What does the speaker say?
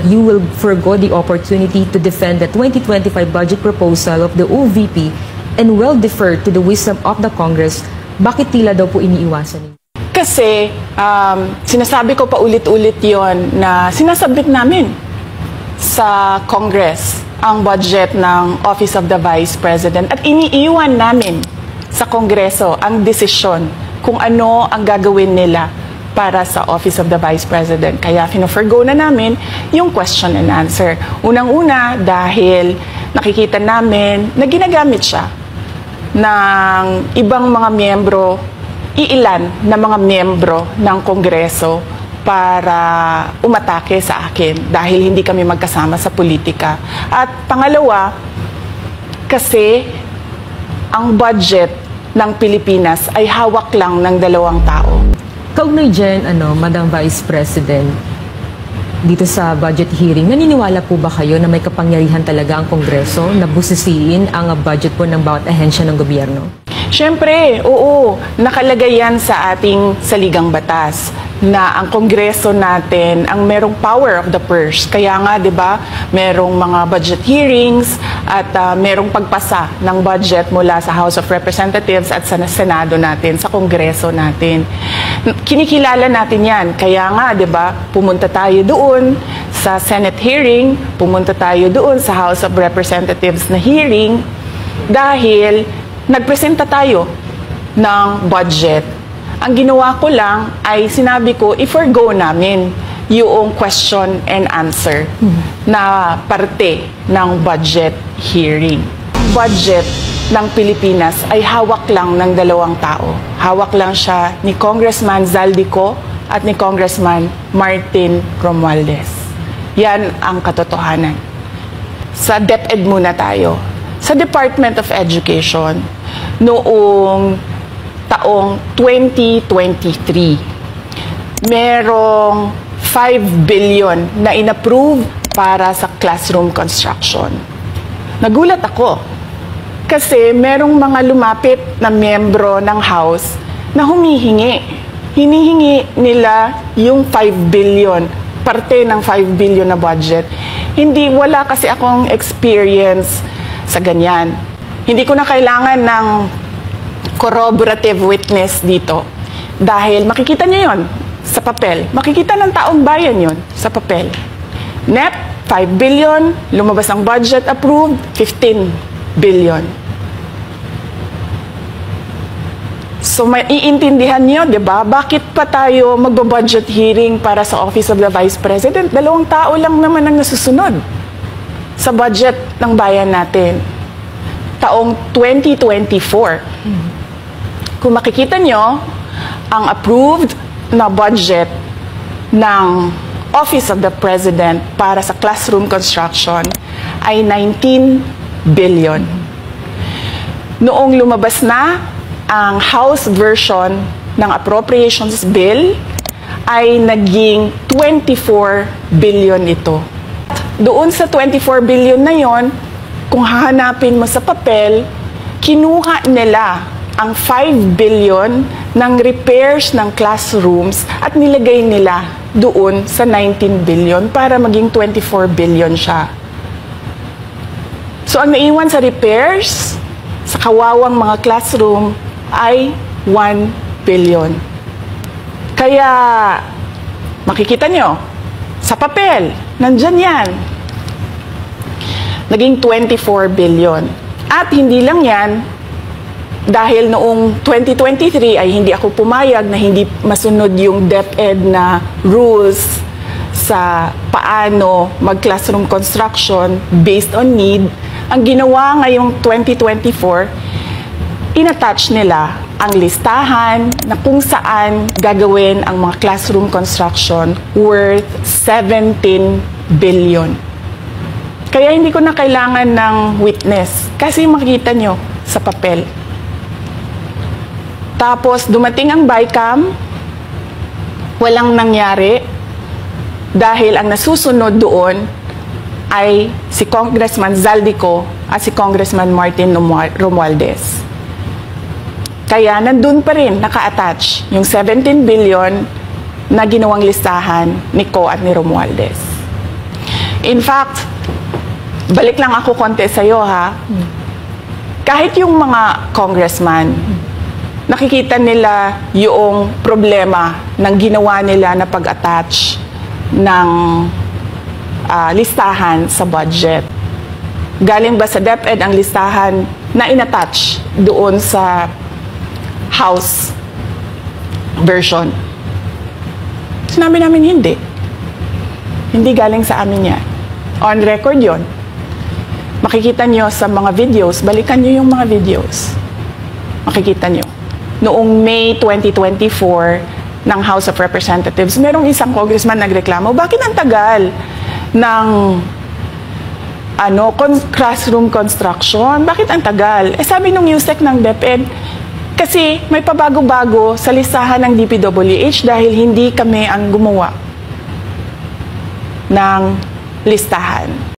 you will forgo the opportunity to defend the 2025 budget proposal of the OVP and will defer to the wisdom of the Congress? Bakit tila daw po iniiwasan ninyo? Kasi sinasabi ko pa ulit-ulit yon na sinasubmit namin sa Congress ang budget ng Office of the Vice President at iniiwan namin sa Kongreso ang desisyon kung ano ang gagawin nila para sa Office of the Vice President. Kaya fino-forgo na namin yung question and answer. Unang-una dahil nakikita namin na ginagamit siya ng ibang mga miyembro, iilan na mga miyembro ng Kongreso para umatake sa akin dahil hindi kami magkasama sa politika. At pangalawa, kasi ang budget ng Pilipinas ay hawak lang ng 2 tao. Kaugnay dyan, Madam Vice President, dito sa budget hearing, naniniwala po ba kayo na may kapangyarihan talaga ang Kongreso na busisiin ang budget po ng bawat ahensya ng gobyerno? Siyempre, oo. Nakalagay yan sa ating saligang batas na ang Kongreso natin ang merong power of the purse. Kaya nga, di ba, merong mga budget hearings at merong pagpasa ng budget mula sa House of Representatives at sa Senado natin, sa Kongreso natin. Kinikilala natin yan. Kaya nga, di ba, pumunta tayo doon sa Senate hearing, pumunta tayo doon sa House of Representatives na hearing dahil nagpresenta tayo ng budget. Ang ginawa ko lang ay sinabi ko, i-forgo namin yung question and answer na parte ng budget hearing. Budget ng Pilipinas ay hawak lang ng 2 tao. Hawak lang siya ni Congressman Zaldico at ni Congressman Martin Romualdez. Yan ang katotohanan. Sa DepEd muna tayo. Sa Department of Education, noong taong 2023, merong 5 billion na inapprove para sa classroom construction. Nagulat ako kasi merong mga lumapit na miyembro ng House na humihingi. Hinihingi nila yung 5 billion, parte ng 5 billion na budget. Wala kasi akong experience sa ganyan. Hindi ko na kailangan ng corroborative witness dito. Dahil makikita niyo yon sa papel. Makikita ng taong bayan yon sa papel. NEP, 5 billion. Lumabas ang budget approved, 15 billion. So maiintindihan niyo, di ba? Bakit pa tayo magbo-budget hearing para sa Office of the Vice President? 2 tao lang naman ang nasusunod sa budget ng bayan natin. Taong 2024. Kung makikita nyo, ang approved na budget ng Office of the President para sa classroom construction ay 19 billion. Noong lumabas na ang House version ng Appropriations Bill, ay naging 24 billion ito. Doon sa 24 billion na yon, kung hahanapin mo sa papel, kinuha nila ang 5 billion ng repairs ng classrooms at nilagay nila doon sa 19 billion para maging 24 billion siya. So ang naiwan sa repairs, sa kawawang mga classroom, ay 1 billion. Kaya makikita nyo, sa papel, nandyan yan. Naging 24 billion. At hindi lang yan, dahil noong 2023 ay hindi ako pumayag na hindi masunod yung DepEd na rules sa paano mag-classroom construction based on need. Ang ginawa ngayong 2024, inattach nila ang listahan na kung saan gagawin ang mga classroom construction worth 17 billion. Kaya hindi ko na kailangan ng witness kasi makikita nyo sa papel. Tapos dumating ang BICAM, walang nangyari dahil ang nasusunod doon ay si Congressman Zaldico at si Congressman Martin Romualdez. Kaya nandun pa rin naka-attach yung 17 billion na ginawang listahan ni Co at ni Romualdez. In fact, balik lang ako konti sa'yo, ha? Kahit yung mga congressman, nakikita nila yung problema ng ginawa nila na pag-attach ng listahan sa budget. Galing ba sa DepEd ang listahan na inattach doon sa House version? Sinabi namin hindi. Hindi galing sa amin yan. On record yon. Makikita nyo sa mga videos, balikan nyo yung mga videos. Makikita nyo. Noong May 2024 ng House of Representatives, merong isang congressman nagreklamo, bakit ang tagal ng classroom construction? Bakit ang tagal? Sabi nung USEC ng DepEd, kasi may pabago-bago sa listahan ng DPWH dahil hindi kami ang gumawa ng listahan.